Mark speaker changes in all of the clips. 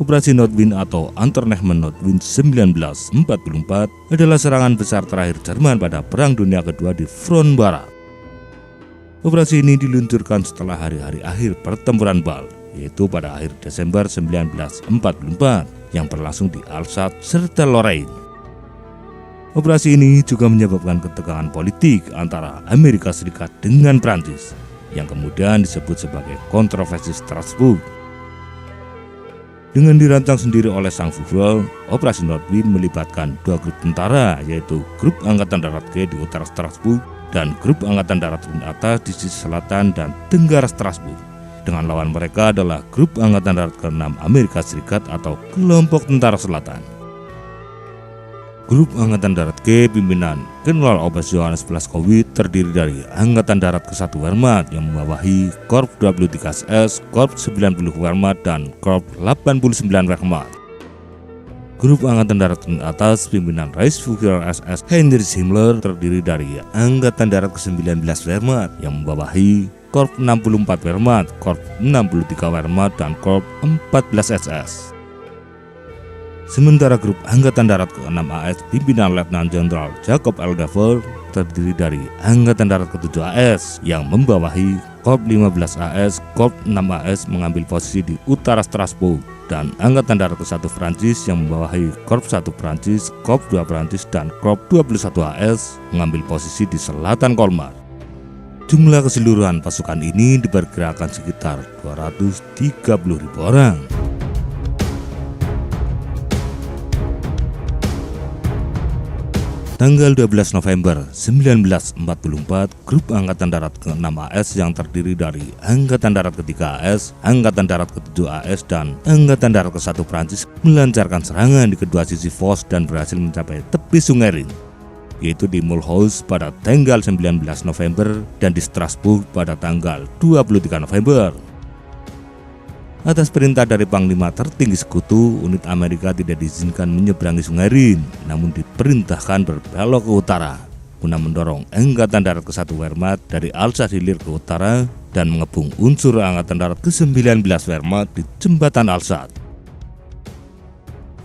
Speaker 1: Operasi Nordwind atau Unternehmen Nordwind 1944 adalah serangan besar terakhir Jerman pada Perang Dunia Kedua di front barat. Operasi ini diluncurkan setelah hari-hari akhir pertempuran Bal, yaitu pada akhir Desember 1944 yang berlangsung di Alsace serta Lorraine. Operasi ini juga menyebabkan ketegangan politik antara Amerika Serikat dengan Prancis yang kemudian disebut sebagai kontroversi Strasbourg. Dengan dirancang sendiri oleh sang Führer, Operasi Nordwind melibatkan dua grup tentara, yaitu Grup Angkatan Darat G di utara Strasbourg dan Grup Angkatan Darat Rin Atas di sisi selatan dan tenggara Strasbourg. Dengan lawan mereka adalah Grup Angkatan Darat ke-6 Amerika Serikat atau Kelompok Tentara Selatan. Grup Angkatan Darat G pimpinan General Oberst Johannes Blaskowitz terdiri dari Angkatan Darat ke-1 Wehrmacht yang membawahi Korps 23 SS, Korps 90 Wehrmacht, dan Korps 89 Wehrmacht. Grup Angkatan Darat Atas pimpinan Reichsführer SS Heinrich Himmler terdiri dari Angkatan Darat ke-19 Wehrmacht yang membawahi Korps 64 Wehrmacht, Korps 63 Wehrmacht, dan Korps 14 SS. Sementara Grup Angkatan Darat ke-6 AS pimpinan Letnan Jenderal Jacob L. Devers terdiri dari Angkatan Darat ke-7 AS yang membawahi Korps 15 AS, Korps 6 AS mengambil posisi di utara Strasbourg, dan Angkatan Darat ke-1 Prancis yang membawahi Korps 1 Prancis, Korps 2 Prancis, dan Korps 21 AS mengambil posisi di selatan Colmar. Jumlah keseluruhan pasukan ini diperkirakan sekitar 230.000 orang. Tanggal 12 November 1944, Grup Angkatan Darat ke-6 AS yang terdiri dari Angkatan Darat ke-3 AS, Angkatan Darat ke-7 AS, dan Angkatan Darat ke-1 Prancis melancarkan serangan di kedua sisi Vos dan berhasil mencapai tepi Sungai Rin, yaitu di Mulhouse pada tanggal 19 November dan di Strasbourg pada tanggal 23 November. Atas perintah dari Panglima tertinggi Sekutu, unit Amerika tidak diizinkan menyeberangi Sungai Rin, namun diperintahkan berbelok ke utara guna mendorong Angkatan Darat ke-1 Wehrmacht dari Alsace hilir ke utara dan mengepung unsur Angkatan Darat ke-19 Wehrmacht di jembatan Alsace.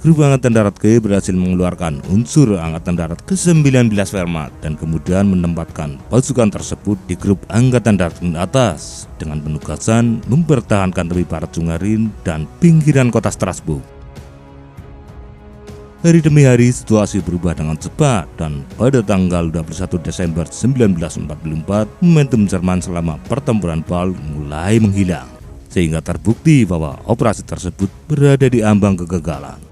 Speaker 1: Grup Angkatan Darat G berhasil mengeluarkan unsur Angkatan Darat ke-19 Wehrmacht dan kemudian menempatkan pasukan tersebut di Grup Angkatan Darat Rin Atas dengan penugasan mempertahankan tepi barat Sungai Rin dan pinggiran kota Strasbourg. Hari demi hari situasi berubah dengan cepat dan pada tanggal 21 Desember 1944 momentum Jerman selama pertempuran Bal mulai menghilang, sehingga terbukti bahwa operasi tersebut berada di ambang kegagalan.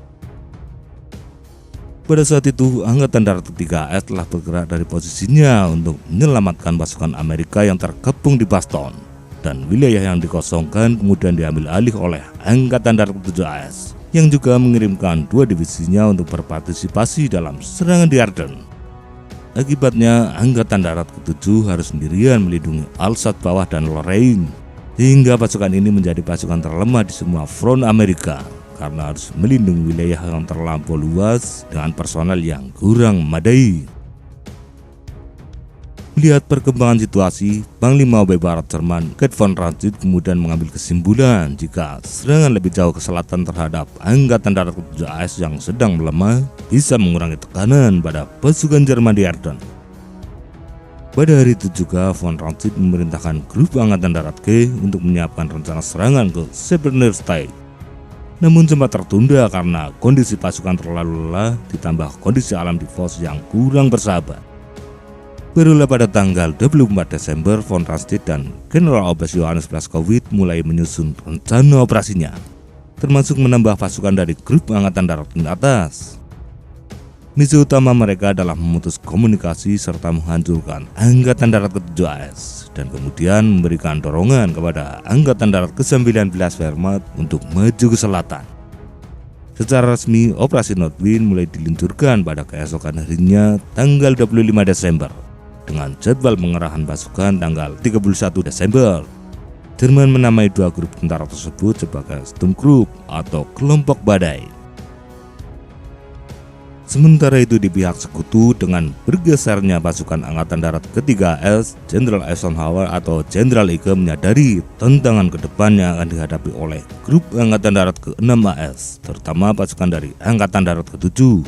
Speaker 1: Pada saat itu, Angkatan Darat ke-3 AS telah bergerak dari posisinya untuk menyelamatkan pasukan Amerika yang terkepung di Bastogne, dan wilayah yang dikosongkan kemudian diambil alih oleh Angkatan Darat ke-7 AS yang juga mengirimkan 2 divisinya untuk berpartisipasi dalam serangan di Ardennes. Akibatnya, Angkatan Darat ke-7 harus sendirian melindungi Alsace bawah dan Lorraine, sehingga pasukan ini menjadi pasukan terlemah di semua front Amerika karena harus melindungi wilayah yang terlampau luas dengan personel yang kurang memadai. Melihat perkembangan situasi, Panglima OB Barat Jerman Gerd von Rundstedt kemudian mengambil kesimpulan jika serangan lebih jauh ke selatan terhadap Angkatan Darat ke-7 AS yang sedang melemah bisa mengurangi tekanan pada pasukan Jerman di Ardennes. Pada hari itu juga von Rundstedt memerintahkan Grup Angkatan Darat G untuk menyiapkan rencana serangan ke Sebenernstein. Namun sempat tertunda karena kondisi pasukan terlalu lelah ditambah kondisi alam di Vos yang kurang bersahabat. Barulah pada tanggal 24 Desember von Rundstedt dan General Oberst Johannes Blaskowitz mulai menyusun rencana operasinya, termasuk menambah pasukan dari Grup Angkatan Darat Rin Atas. Misi utama mereka adalah memutus komunikasi serta menghancurkan Angkatan Darat ke-7 AS dan kemudian memberikan dorongan kepada Angkatan Darat ke-19 Wehrmacht untuk maju ke selatan. Secara resmi, Operasi Nordwind mulai diluncurkan pada keesokan harinya tanggal 25 Desember dengan jadwal pengerahan pasukan tanggal 31 Desember. Jerman menamai 2 grup tentara tersebut sebagai Sturmgruppe atau kelompok badai. Sementara itu di pihak sekutu, dengan bergesernya pasukan Angkatan Darat ke-3 AS, Jenderal Eisenhower atau Jenderal Ike menyadari tantangan kedepannya akan dihadapi oleh grup Angkatan Darat ke-6 AS, terutama pasukan dari Angkatan Darat ke-7.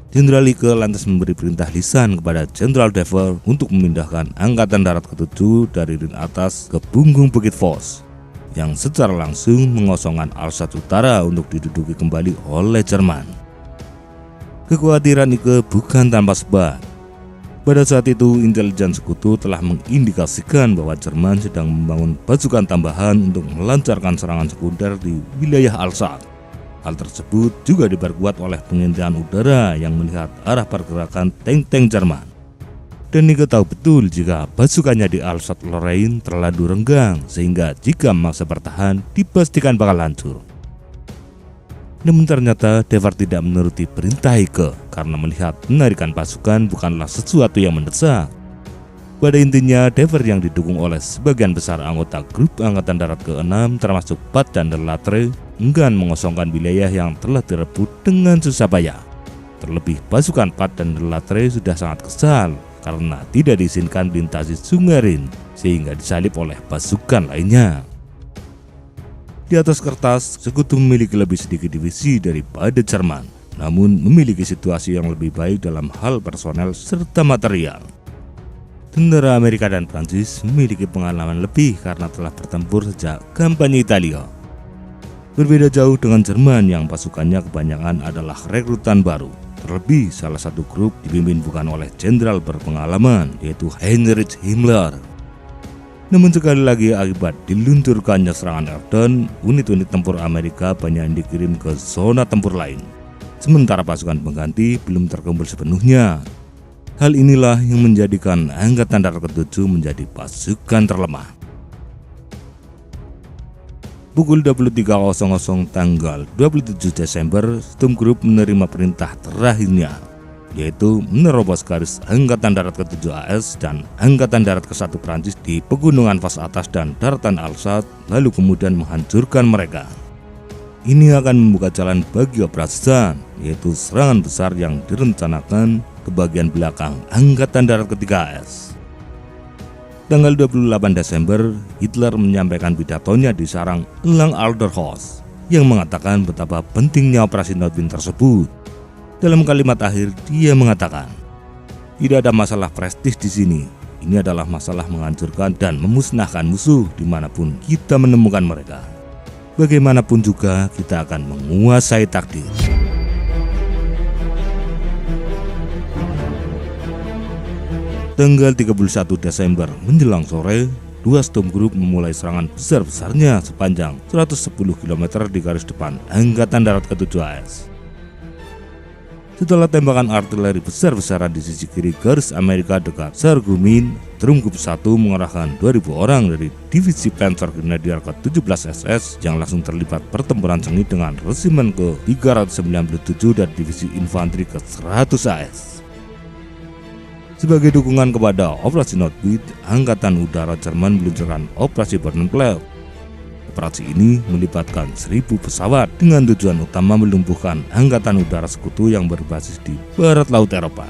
Speaker 1: Jenderal Ike lantas memberi perintah lisan kepada Jenderal Dever untuk memindahkan Angkatan Darat ke-7 dari ring atas ke punggung Bukit Vos, yang secara langsung mengosongkan Alsace Utara untuk diduduki kembali oleh Jerman. Kekhawatiran Ike bukan tanpa sebab. Pada saat itu, intelijen sekutu telah mengindikasikan bahwa Jerman sedang membangun pasukan tambahan untuk melancarkan serangan sekunder di wilayah Alsace. Hal tersebut juga diperkuat oleh pengintaian udara yang melihat arah pergerakan tank-tank Jerman. Dan Ike tahu betul jika pasukannya di Alsace-Lorraine terlalu renggang, sehingga jika memaksa bertahan dipastikan bakal hancur. Namun ternyata Dever tidak menuruti perintah Ike karena melihat penarikan pasukan bukanlah sesuatu yang mendesak. Pada intinya, Dever yang didukung oleh sebagian besar anggota grup Angkatan Darat ke-6 termasuk Pat dan De Lattre enggan mengosongkan wilayah yang telah direbut dengan susah payah. Terlebih pasukan Pat dan De Lattre sudah sangat kesal karena tidak diizinkan melintasi Sungai Rhine sehingga disalip oleh pasukan lainnya. Di atas kertas, sekutu memiliki lebih sedikit divisi daripada Jerman, namun memiliki situasi yang lebih baik dalam hal personel serta material. Tentara Amerika dan Prancis memiliki pengalaman lebih karena telah bertempur sejak kampanye Italia. Berbeda jauh dengan Jerman yang pasukannya kebanyakan adalah rekrutan baru. Terlebih salah satu grup dipimpin bukan oleh jenderal berpengalaman, yaitu Heinrich Himmler. Namun sekali lagi akibat dilunturkannya serangan Ardennes, unit-unit tempur Amerika banyak yang dikirim ke zona tempur lain. Sementara pasukan pengganti belum terkumpul sepenuhnya. Hal inilah yang menjadikan Angkatan Darat ke-7 menjadi pasukan terlemah. Pukul 23.00 tanggal 27 Desember, Sturm Group menerima perintah terakhirnya, yaitu menerobos garis Angkatan Darat ke-7 AS dan Angkatan Darat ke-1 Prancis di pegunungan Vos Atas dan daratan Alsace, lalu kemudian menghancurkan mereka. Ini akan membuka jalan bagi operasi Sun, yaitu serangan besar yang direncanakan ke bagian belakang Angkatan Darat ke-3 AS. Tanggal 28 Desember, Hitler menyampaikan pidatonya di sarang Elang Alderhorst yang mengatakan betapa pentingnya operasi Nordwind tersebut. Dalam kalimat akhir, dia mengatakan, "Tidak ada masalah prestis di sini. Ini adalah masalah menghancurkan dan memusnahkan musuh dimanapun kita menemukan mereka. Bagaimanapun juga kita akan menguasai takdir." Tanggal 31 Desember menjelang sore, dua Sturm Group memulai serangan besar-besarnya sepanjang 110 km di garis depan Angkatan Darat ke-7 AS. Setelah tembakan artileri besar-besaran di sisi kiri garis Amerika dekat Sarreguemines, Sturm Group 1 mengerahkan 2.000 orang dari Divisi Panzer Grenadier ke-17 SS yang langsung terlibat pertempuran sengit dengan Resimen ke-397 dan Divisi Infanteri ke-100 AS. Sebagai dukungan kepada Operasi Nordwind, Angkatan Udara Jerman meluncurkan Operasi Bernpflug. Operasi ini melibatkan 1.000 pesawat dengan tujuan utama melumpuhkan Angkatan Udara Sekutu yang berbasis di barat laut Eropa.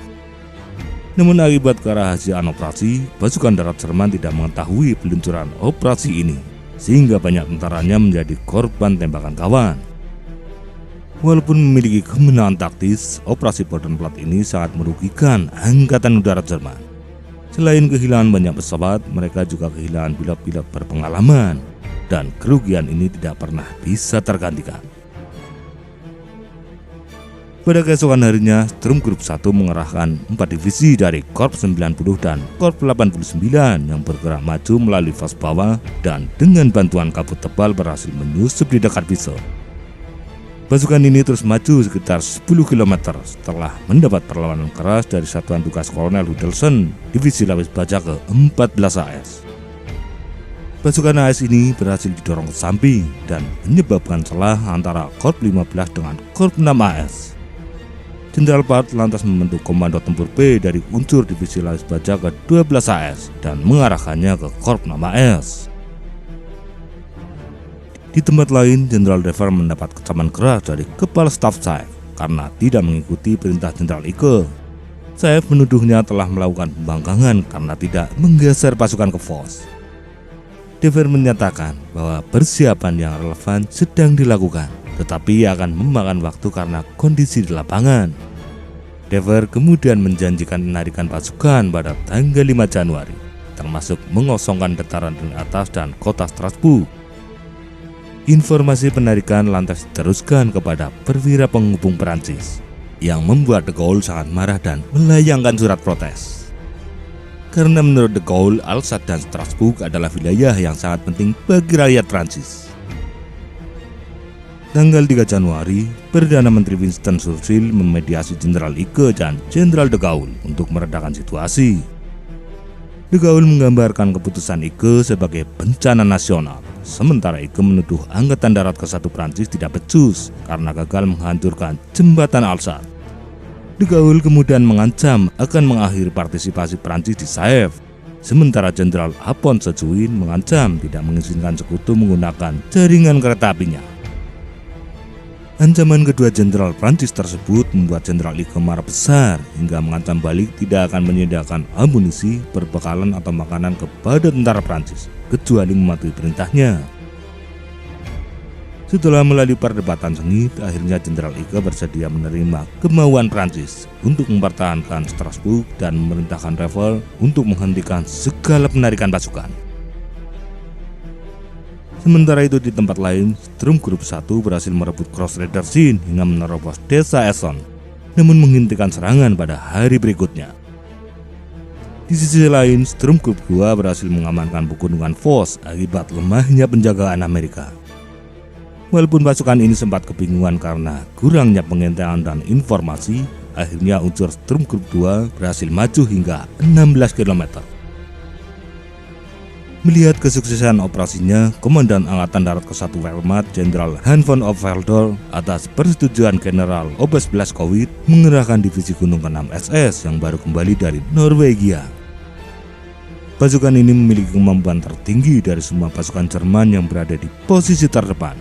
Speaker 1: Namun akibat kerahasiaan operasi, pasukan darat Jerman tidak mengetahui peluncuran operasi ini, sehingga banyak tentaranya menjadi korban tembakan kawan. Walaupun memiliki kemenangan taktis, operasi Bernpflug ini sangat merugikan Angkatan Udara Jerman. Selain kehilangan banyak pesawat, mereka juga kehilangan pilot-pilot berpengalaman, dan kerugian ini tidak pernah bisa tergantikan. Pada keesokan harinya, Sturm Group 1 mengerahkan 4 divisi dari Korps 90 dan Korps 89 yang bergerak maju melalui Vos bawah dan dengan bantuan kabut tebal berhasil menyusup di dekat Wissel. Pasukan ini terus maju sekitar 10 km setelah mendapat perlawanan keras dari Satuan Tugas Kolonel Hudson, Divisi Lapis Baja ke-14 AS. Pasukan AS ini berhasil didorong ke samping dan menyebabkan celah antara Korps 15 dengan Korps 6 AS. Jenderal Part lantas membentuk Komando Tempur B dari unsur Divisi Lapis Baja ke-12 AS dan mengarahkannya ke Korps 6 AS. Di tempat lain, Jenderal Dever mendapat kecaman keras dari Kepala Staf Saif, karena tidak mengikuti perintah Jenderal Ike. Saif menuduhnya telah melakukan pembangkangan karena tidak menggeser pasukan ke Vos. Devers menyatakan bahwa persiapan yang relevan sedang dilakukan, tetapi akan memakan waktu karena kondisi di lapangan. Devers kemudian menjanjikan penarikan pasukan pada tanggal 5 Januari, termasuk mengosongkan dataran atas dan kota Strasbourg. Informasi penarikan lantas diteruskan kepada perwira penghubung Perancis, yang membuat de Gaulle sangat marah dan melayangkan surat protes. Karena menurut de Gaulle, Alsace dan Strasbourg adalah wilayah yang sangat penting bagi rakyat Prancis. Tanggal 3 Januari, Perdana Menteri Winston Churchill memediasi Jenderal Ike dan Jenderal de Gaulle untuk meredakan situasi. De Gaulle menggambarkan keputusan Ike sebagai bencana nasional, sementara Ike menuduh Angkatan Darat ke-1 Prancis tidak becus karena gagal menghancurkan jembatan Alsace. De Gaulle kemudian mengancam akan mengakhiri partisipasi Prancis di Saif, sementara Jenderal Alphonse Juin mengancam tidak mengizinkan sekutu menggunakan jaringan kereta apinya. Ancaman kedua jenderal Prancis tersebut membuat Jenderal Ike marah besar hingga mengancam balik tidak akan menyediakan amunisi, perbekalan atau makanan kepada tentara Prancis kecuali mematuhi perintahnya. Setelah melalui perdebatan sengit, akhirnya Jenderal Ike bersedia menerima kemauan Prancis untuk mempertahankan Strasbourg dan memerintahkan Revel untuk menghentikan segala penarikan pasukan. Sementara itu di tempat lain, Sturmgruppe 1 berhasil merebut Großredarsin hingga menerobos desa Essen, namun menghentikan serangan pada hari berikutnya. Di sisi lain, Sturmgruppe 2 berhasil mengamankan pegunungan Vos akibat lemahnya penjagaan Amerika. Walaupun pasukan ini sempat kebingungan karena kurangnya pengintaian dan informasi, akhirnya unsur Sturmgruppe 2 berhasil maju hingga 16 km. Melihat kesuksesan operasinya, Komandan Angkatan Darat ke-1 Wehrmacht Jenderal Hans von Oberwalder atas persetujuan General Oberst Blaskowitz mengerahkan divisi Gunung ke-6 SS yang baru kembali dari Norwegia. Pasukan ini memiliki kemampuan tertinggi dari semua pasukan Jerman yang berada di posisi terdepan.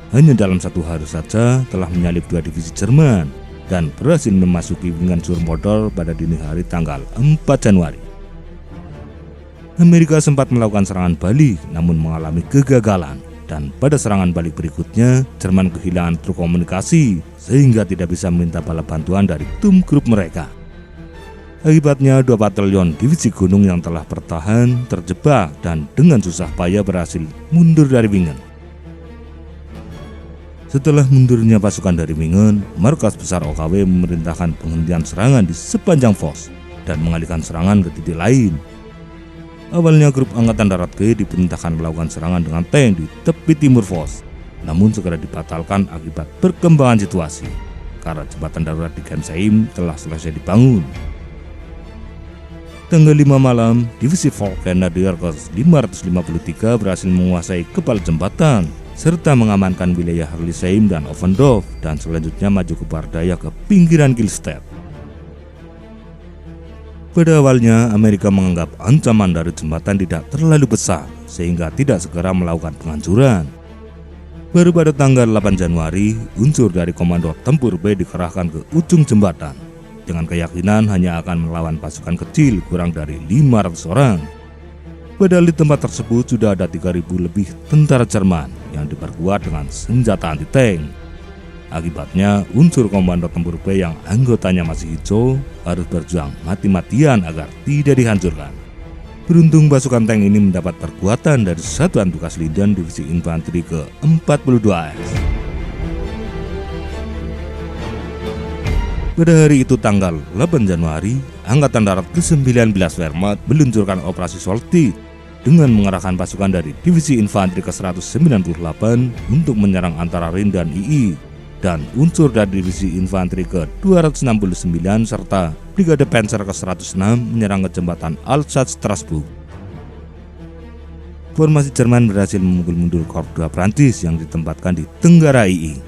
Speaker 1: Hanya dalam satu hari saja telah menyalip 2 divisi Jerman dan berhasil memasuki Wingen zur Moder pada dini hari tanggal 4 Januari. Amerika sempat melakukan serangan balik namun mengalami kegagalan, dan pada serangan balik berikutnya Jerman kehilangan truk komunikasi sehingga tidak bisa meminta bala bantuan dari Turmgruppe mereka. Akibatnya 2 batalion divisi gunung yang telah bertahan terjebak dan dengan susah payah berhasil mundur dari Wingen. Setelah mundurnya pasukan dari Wingen, markas besar OKW memerintahkan penghentian serangan di sepanjang Vos dan mengalihkan serangan ke titik lain. Awalnya grup Angkatan Darat G diperintahkan melakukan serangan dengan tank di tepi timur Vos, namun segera dibatalkan akibat perkembangan situasi karena jembatan darurat di Gernsheim telah selesai dibangun. Tanggal 5 malam, divisi Volksgrenadier ke-553 berhasil menguasai kepala jembatan serta mengamankan wilayah Herlisheim dan Offendorf, dan selanjutnya maju ke Bardaya ke pinggiran Kielstedt. Pada awalnya, Amerika menganggap ancaman dari jembatan tidak terlalu besar sehingga tidak segera melakukan penghancuran. Baru pada tanggal 8 Januari, unsur dari Komando Tempur B dikerahkan ke ujung jembatan dengan keyakinan hanya akan melawan pasukan kecil kurang dari 500 orang. Padahal di tempat tersebut sudah ada 3.000 lebih tentara Jerman yang diperkuat dengan senjata anti-tank. Akibatnya, unsur Komando Tempur B yang anggotanya masih hijau harus berjuang mati-matian agar tidak dihancurkan. Beruntung pasukan tank ini mendapat perkuatan dari Satuan Tugas Linden Divisi Infanteri ke-42S. Pada hari itu tanggal 8 Januari, Angkatan Darat ke-19 Wehrmacht meluncurkan operasi Solstice dengan mengerahkan pasukan dari Divisi Infanteri ke-198 untuk menyerang antara Rhin dan II, dan unsur dari Divisi Infanteri ke-269 serta Brigade Panzer ke-106 menyerang ke jembatan Alsace Strasbourg. Formasi Jerman berhasil memukul mundur Korps 2 Prancis yang ditempatkan di Tenggara II,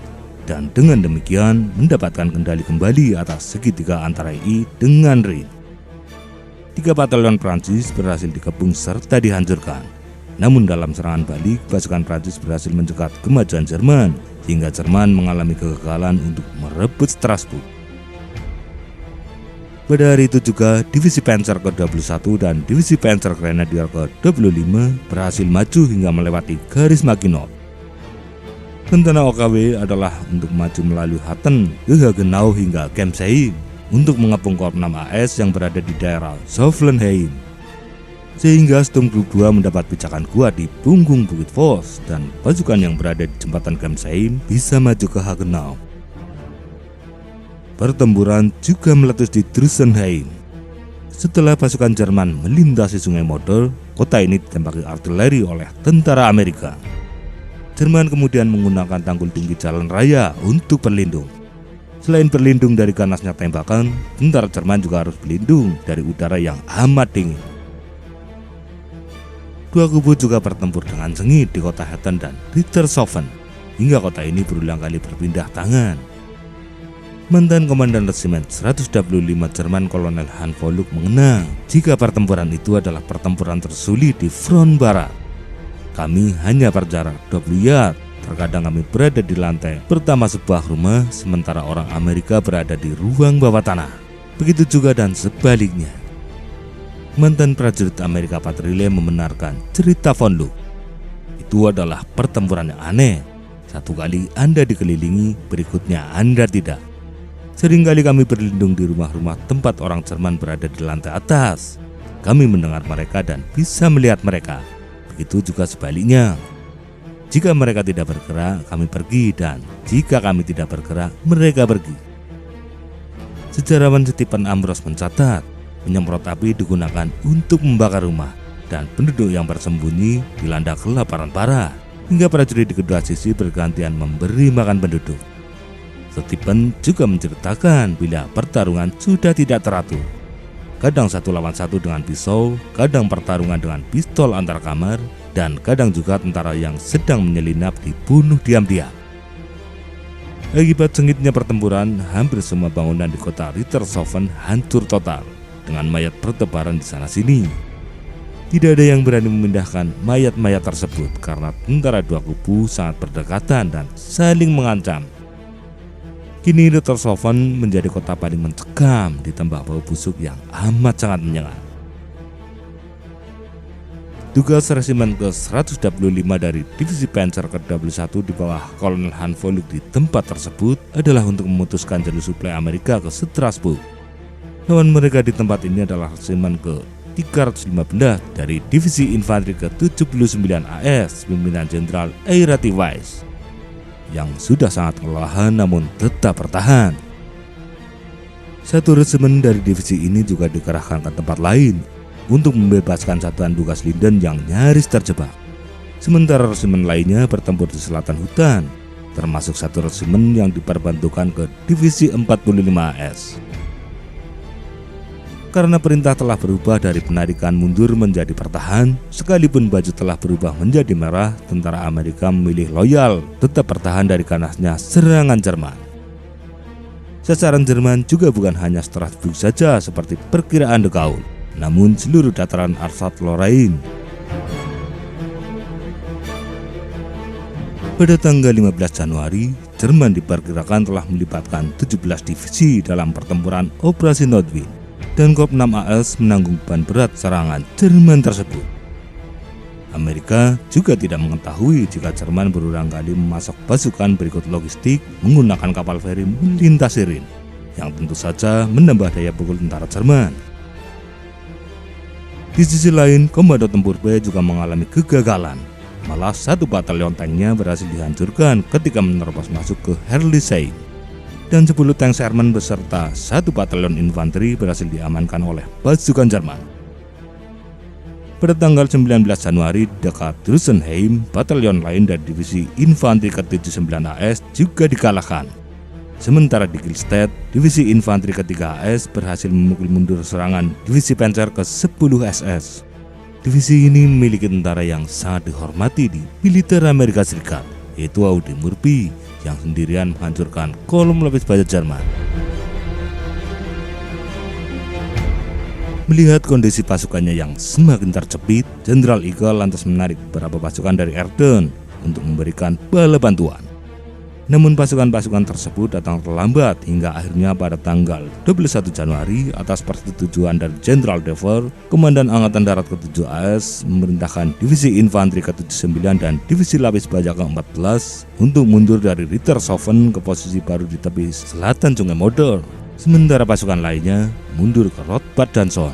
Speaker 1: dan dengan demikian mendapatkan kendali kembali atas segitiga antara II dengan Rhin. 3 batalion Prancis berhasil dikepung serta dihancurkan. Namun dalam serangan balik, pasukan Prancis berhasil mencegat kemajuan Jerman hingga Jerman mengalami kegagalan untuk merebut Strasbourg. Pada hari itu juga Divisi Panzer ke-21 dan Divisi Panzer Grenadier ke-25 berhasil maju hingga melewati garis Maginot. Rencana OKW adalah untuk maju melalui Hatten ke Hagenau hingga Kempsheim untuk mengepung Korps 6 AS yang berada di daerah Sauerland, sehingga Sturmgruppe 2 mendapat pijakan kuat di punggung Bukit Vos dan pasukan yang berada di jembatan Kempsheim bisa maju ke Hagenau. Pertempuran juga meletus di Drusenheim. Setelah pasukan Jerman melintasi Sungai Moder, kota ini ditembaki artileri oleh tentara Amerika. Jerman kemudian menggunakan tanggul tinggi jalan raya untuk berlindung. Selain berlindung dari ganasnya tembakan, tentara Jerman juga harus berlindung dari udara yang amat dingin. Dua kubu juga bertempur dengan sengit di kota Hatten dan Rittershofen, hingga kota ini berulang kali berpindah tangan. Mantan Komandan Resimen 125 Jerman Kolonel Hans Volluck mengenang jika pertempuran itu adalah pertempuran tersulit di front barat. Kami hanya berjarak 20 yard, terkadang kami berada di lantai pertama sebuah rumah sementara orang Amerika berada di ruang bawah tanah. Begitu juga dan sebaliknya. Mantan prajurit Amerika Patrile membenarkan cerita Volluck. Itu adalah pertempuran yang aneh. Satu kali Anda dikelilingi, berikutnya Anda tidak. Seringkali kami berlindung di rumah-rumah tempat orang Jerman berada di lantai atas. Kami mendengar mereka dan bisa melihat mereka. Begitu juga sebaliknya. Jika mereka tidak bergerak, kami pergi, dan jika kami tidak bergerak, mereka pergi. Sejarawan Stephen Ambrose mencatat, penyemprot api digunakan untuk membakar rumah, dan penduduk yang bersembunyi dilanda kelaparan parah, hingga prajurit di kedua sisi bergantian memberi makan penduduk. Stephen juga menceritakan bila pertarungan sudah tidak teratur. Kadang 1 lawan 1 dengan pisau, kadang pertarungan dengan pistol antar kamar, dan kadang juga tentara yang sedang menyelinap dibunuh diam-diam. Akibat sengitnya pertempuran, hampir semua bangunan di kota Rittershofen hancur total, dengan mayat bertebaran di sana-sini. Tidak ada yang berani memindahkan mayat-mayat tersebut karena tentara dua kubu sangat berdekatan dan saling mengancam. Kini Rittershofen menjadi kota paling mencekam ditambah bau busuk yang amat sangat menyengat. Tugas Resimen ke-125 dari Divisi Panzer ke-21 di bawah Kolonel Hans Volluck di tempat tersebut adalah untuk memutuskan jalur suplai Amerika ke Strasbourg. Lawan mereka di tempat ini adalah Resimen ke-315 dari Divisi Infanteri ke-79 AS pimpinan Jenderal Eirati Weiss, yang sudah sangat kelelahan namun tetap bertahan. Satu resimen dari divisi ini juga dikerahkan ke tempat lain untuk membebaskan satuan Lukas Linden yang nyaris terjebak. Sementara resimen lainnya bertempur di selatan hutan, termasuk satu resimen yang diperbantukan ke Divisi 45 AS. Karena perintah telah berubah dari penarikan mundur menjadi bertahan, sekalipun baju telah berubah menjadi merah, tentara Amerika memilih loyal tetap bertahan dari ganasnya serangan Jerman. Sasaran Jerman juga bukan hanya Strasbourg saja seperti perkiraan De Gaulle, namun seluruh dataran Alsace-Lorraine. Pada tanggal 15 Januari, Jerman diperkirakan telah melibatkan 17 divisi dalam pertempuran Operasi Nordwind, dan Korps 6 AS menanggung beban berat serangan Jerman tersebut. Amerika juga tidak mengetahui jika Jerman berulang kali memasok pasukan berikut logistik menggunakan kapal feri melintasi Rin, yang tentu saja menambah daya pukul tentara Jerman. Di sisi lain, Komando Tempur B juga mengalami kegagalan. Malah satu batalion tanknya berhasil dihancurkan ketika menerobos masuk ke Herlisheim. Dan 10 tank Sherman beserta satu batalion infanteri berhasil diamankan oleh pasukan Jerman. Pada tanggal 19 Januari dekat Drusenheim, batalion lain dari divisi infanteri ke-79 AS juga dikalahkan. Sementara di Gilstedt, divisi infanteri ke-3 AS berhasil memukul mundur serangan divisi Panzer ke-10 SS. Divisi ini memiliki tentara yang sangat dihormati di militer Amerika Serikat, yaitu Audi Murphy, yang sendirian menghancurkan kolom lapis baja Jerman. Melihat kondisi pasukannya yang semakin terjepit, Jenderal Eagle lantas menarik beberapa pasukan dari Ardennes untuk memberikan bala bantuan. Namun pasukan-pasukan tersebut datang terlambat hingga akhirnya pada tanggal 21 Januari atas persetujuan dari Jenderal Devor, Komandan Angkatan Darat ke-7 AS memerintahkan Divisi Infanteri ke-79 dan Divisi Lapis Baja ke-14 untuk mundur dari Rittershoven ke posisi baru di tepi selatan Sungai Moder. Sementara pasukan lainnya mundur ke Rothbad dan Son.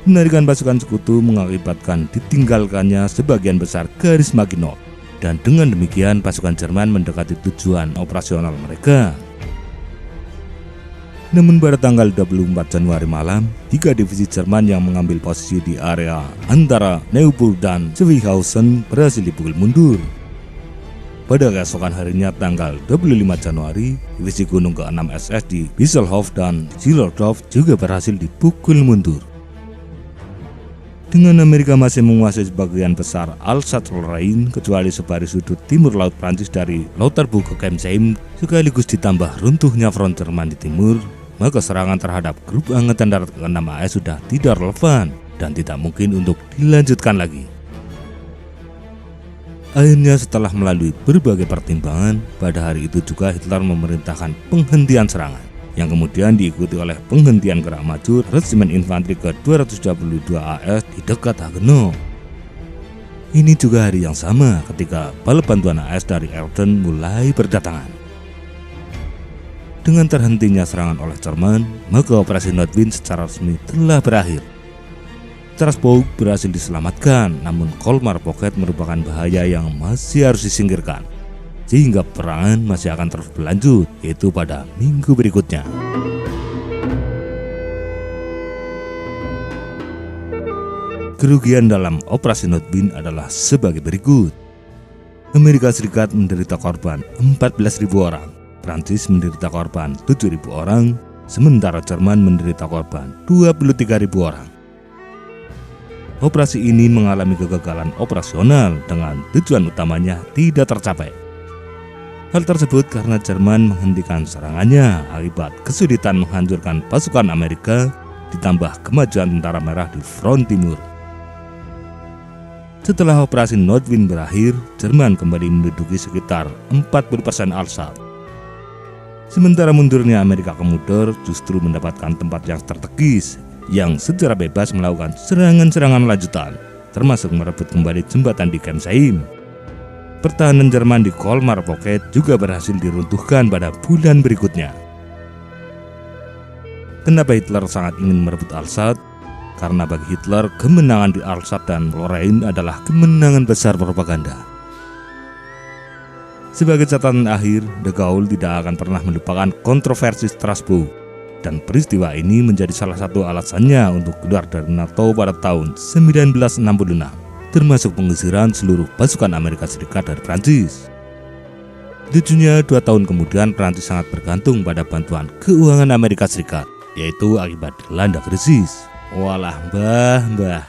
Speaker 1: Penarikan pasukan sekutu mengakibatkan ditinggalkannya sebagian besar garis Maginot. Dan dengan demikian pasukan Jerman mendekati tujuan operasional mereka. Namun pada tanggal 24 Januari malam, 3 divisi Jerman yang mengambil posisi di area antara Neuburg dan Zwiehausen berhasil dipukul mundur. Pada keesokan harinya tanggal 25 Januari, divisi gunung ke-6 SS di Bisselhof dan Zillerdorf juga berhasil dipukul mundur. Dengan Amerika masih menguasai sebagian besar Alsace-Lorraine kecuali sebaris sudut timur laut Prancis dari Lauterbruch ke Kemsheim, sekaligus ditambah runtuhnya front Jerman di timur, maka serangan terhadap grup angkatan darat ke-6 AS sudah tidak relevan dan tidak mungkin untuk dilanjutkan lagi. Akhirnya setelah melalui berbagai pertimbangan, pada hari itu juga Hitler memerintahkan penghentian serangan, yang kemudian diikuti oleh penghentian gerak maju Resimen Infanteri ke-222 AS di dekat Hagenau. Ini juga hari yang sama ketika bala bantuan AS dari Erden mulai berdatangan. Dengan terhentinya serangan oleh Jerman, maka operasi Nordwind secara resmi telah berakhir. Strasbourg berhasil diselamatkan, namun Colmar Pocket merupakan bahaya yang masih harus disingkirkan, sehingga peperangan masih akan terus berlanjut, yaitu pada minggu berikutnya. Kerugian dalam operasi Nordwind adalah sebagai berikut. Amerika Serikat menderita korban 14.000 orang, Prancis menderita korban 7.000 orang, sementara Jerman menderita korban 23.000 orang. Operasi ini mengalami kegagalan operasional dengan tujuan utamanya tidak tercapai. Hal tersebut karena Jerman menghentikan serangannya akibat kesulitan menghancurkan pasukan Amerika ditambah kemajuan tentara merah di front timur. Setelah operasi Nordwind berakhir, Jerman kembali menduduki sekitar 40% Alsace. Sementara mundurnya Amerika ke Moder justru mendapatkan tempat yang strategis yang secara bebas melakukan serangan-serangan lanjutan, termasuk merebut kembali jembatan di Kemsheim. Pertahanan Jerman di Colmar Pocket juga berhasil diruntuhkan pada bulan berikutnya. Kenapa Hitler sangat ingin merebut Alsace? Karena bagi Hitler, kemenangan di Alsace dan Lorraine adalah kemenangan besar propaganda. Sebagai catatan akhir, De Gaulle tidak akan pernah melupakan kontroversi Strasbourg, dan peristiwa ini menjadi salah satu alasannya untuk keluar dari NATO pada tahun 1966, termasuk pengusiran seluruh pasukan Amerika Serikat dari Prancis. Lucunya, 2 tahun kemudian Prancis sangat bergantung pada bantuan keuangan Amerika Serikat, yaitu akibat dilanda krisis. Walah mbah.